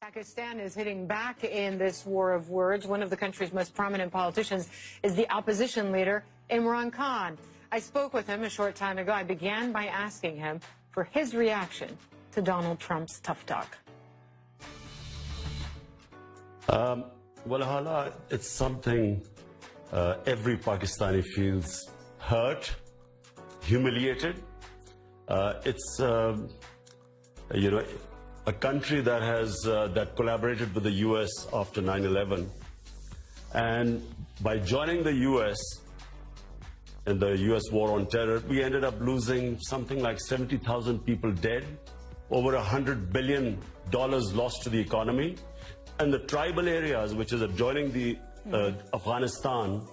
Pakistan is hitting back in this war of words. One of the country's most prominent politicians is the opposition leader, Imran Khan. I spoke with him a short time ago. I began by asking him for his reaction to Donald Trump's tough talk. Well, Hala, it's something every Pakistani feels hurt, humiliated. It's, a country that has that collaborated with the U.S. after 9/11, and by joining the U.S. in the U.S. war on terror, we ended up losing something like 70,000 people dead, over $100 billion lost to the economy, and the tribal areas which is adjoining the Afghanistan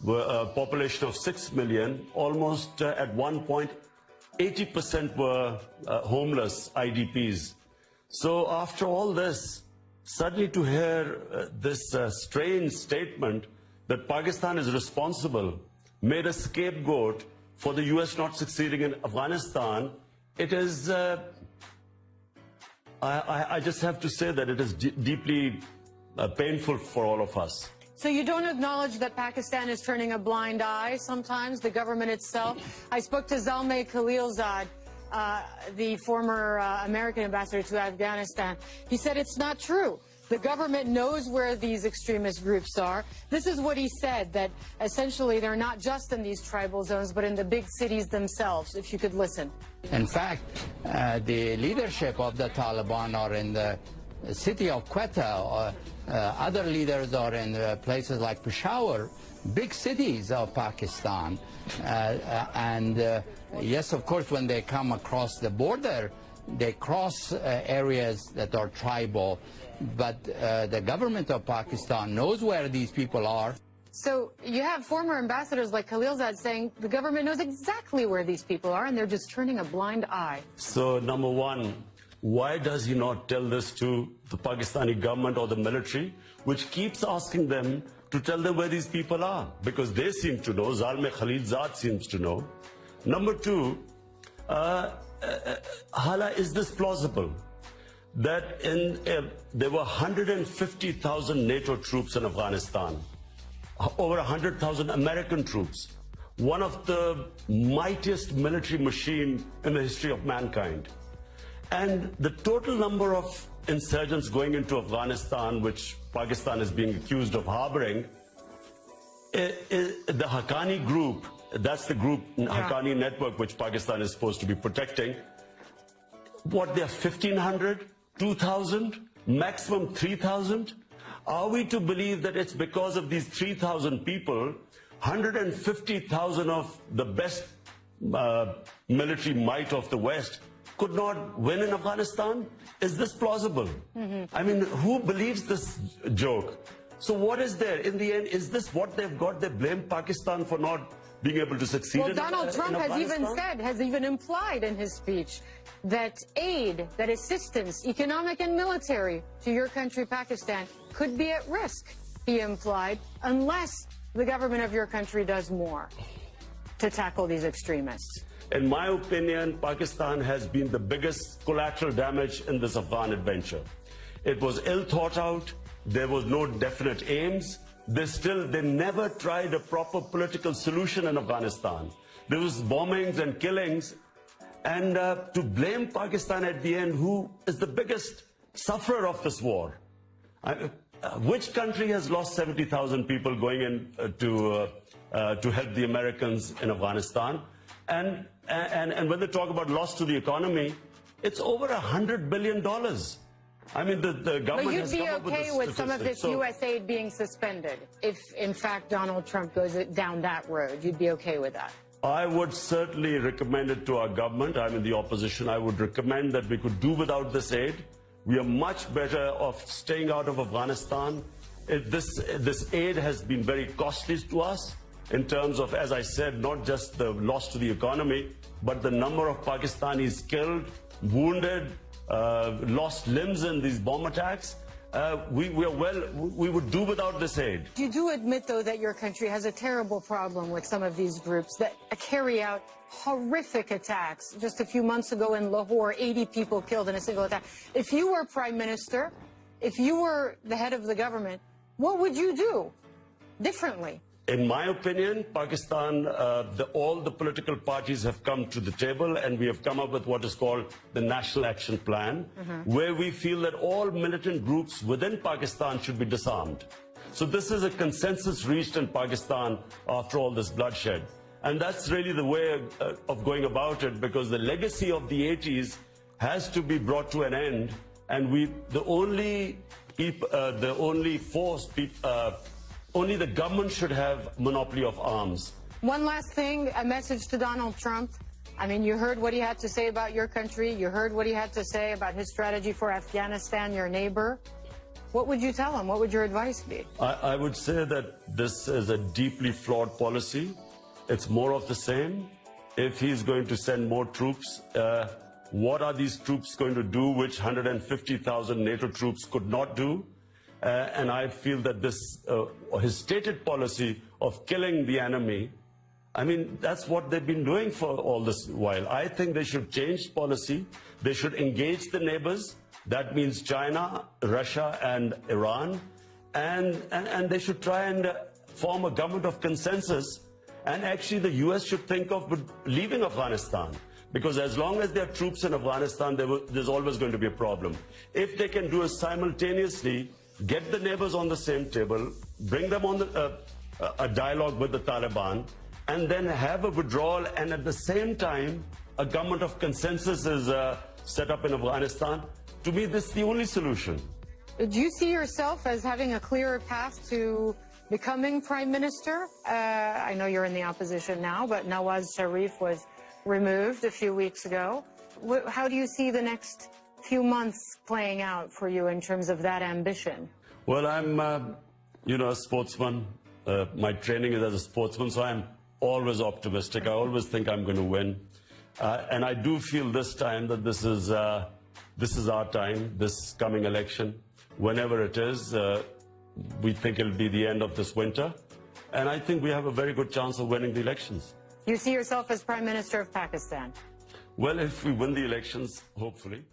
were a population of 6 million, almost at one point 80% were homeless IDPs. So after all this, suddenly to hear this strange statement that Pakistan is responsible, made a scapegoat for the US not succeeding in Afghanistan, it is, I just have to say that it is deeply painful for all of us. So you don't acknowledge that Pakistan is turning a blind eye sometimes, the government itself? I spoke to Zalmay Khalilzad, the former American ambassador to Afghanistan. He said it's not true. The government knows where these extremist groups are. This is what he said, that essentially they're not just in these tribal zones, but in the big cities themselves, if you could listen. In fact, the leadership of the Taliban are in the city of Quetta, or other leaders are in places like Peshawar, big cities of Pakistan. Yes, of course, when they come across the border, they cross areas that are tribal, but the government of Pakistan knows where these people are. So you have former ambassadors like Khalilzad saying the government knows exactly where these people are and they're just turning a blind eye. So number one, why does he not tell this to the Pakistani government or the military, which keeps asking them to tell them where these people are? Because they seem to know, Zalmay Khalilzad seems to know. Number two, Hala, is this plausible? That there were 150,000 NATO troops in Afghanistan, over 100,000 American troops, one of the mightiest military machine in the history of mankind. And the total number of insurgents going into Afghanistan, which Pakistan is being accused of harboring, the Haqqani group, that's the group, Haqqani network, which Pakistan is supposed to be protecting. What, they're 1,500, 2,000, maximum 3,000? Are we to believe that it's because of these 3,000 people, 150,000 of the best military might of the West could not win in Afghanistan? Is this plausible? I mean, who believes this joke? So what is there? In the end, is this what they've got? They blame Pakistan for not being able to succeed in Afghanistan? Well, Donald Trump has even implied in his speech that aid, that assistance, economic and military, to your country, Pakistan, could be at risk, he implied, unless the government of your country does more to tackle these extremists. In my opinion, Pakistan has been the biggest collateral damage in this Afghan adventure. It was ill thought out. There was no definite aims. They never tried a proper political solution in Afghanistan. There was bombings and killings. And to blame Pakistan at the end, who is the biggest sufferer of this war? Which country has lost 70,000 people going in to help the Americans in Afghanistan? And when they talk about loss to the economy, it's over $100 billion. I mean, the government has come up with But you'd be okay with some of this U.S. aid being suspended if, in fact, Donald Trump goes down that road? You'd be okay with that? I would certainly recommend it to our government. I'm in the opposition. I would recommend that we could do without this aid. We are much better off staying out of Afghanistan. This aid has been very costly to us in terms of, as I said, not just the loss to the economy, but the number of Pakistanis killed, wounded, lost limbs in these bomb attacks. we would do without this aid. You do admit, though, that your country has a terrible problem with some of these groups that carry out horrific attacks. Just a few months ago in Lahore, 80 people killed in a single attack. If you were prime minister, if you were the head of the government, what would you do differently? In my opinion, Pakistan, all the political parties have come to the table, and we have come up with what is called the National Action Plan, where we feel that all militant groups within Pakistan should be disarmed. So this is a consensus reached in Pakistan after all this bloodshed. And that's really the way of going about it, because the legacy of the 80s has to be brought to an end, and only the government should have monopoly of arms. One last thing, a message to Donald Trump. I mean, you heard what he had to say about your country. You heard what he had to say about his strategy for Afghanistan, your neighbor. What would you tell him? What would your advice be? I would say that this is a deeply flawed policy. It's more of the same. If he's going to send more troops, what are these troops going to do which 150,000 NATO troops could not do? And I feel that his stated policy of killing the enemy, I mean, that's what they've been doing for all this while. I think they should change policy. They should engage the neighbors. That means China, Russia, and Iran. And they should try and form a government of consensus. And actually, the US should think of leaving Afghanistan. Because as long as there are troops in Afghanistan, there's always going to be a problem. If they can do it simultaneously, get the neighbors on the same table, bring them on a dialogue with the Taliban, and then have a withdrawal, and at the same time, a government of consensus is set up in Afghanistan. To me, this is the only solution. Do you see yourself as having a clearer path to becoming prime minister? I know you're in the opposition now, but Nawaz Sharif was removed a few weeks ago. How do you see the next few months playing out for you in terms of that ambition? Well, I'm, a sportsman. My training is as a sportsman, so I'm always optimistic. I always think I'm going to win. And I do feel this time that this is our time, this coming election. Whenever it is, we think it'll be the end of this winter. And I think we have a very good chance of winning the elections. You see yourself as Prime Minister of Pakistan? Well, if we win the elections, hopefully.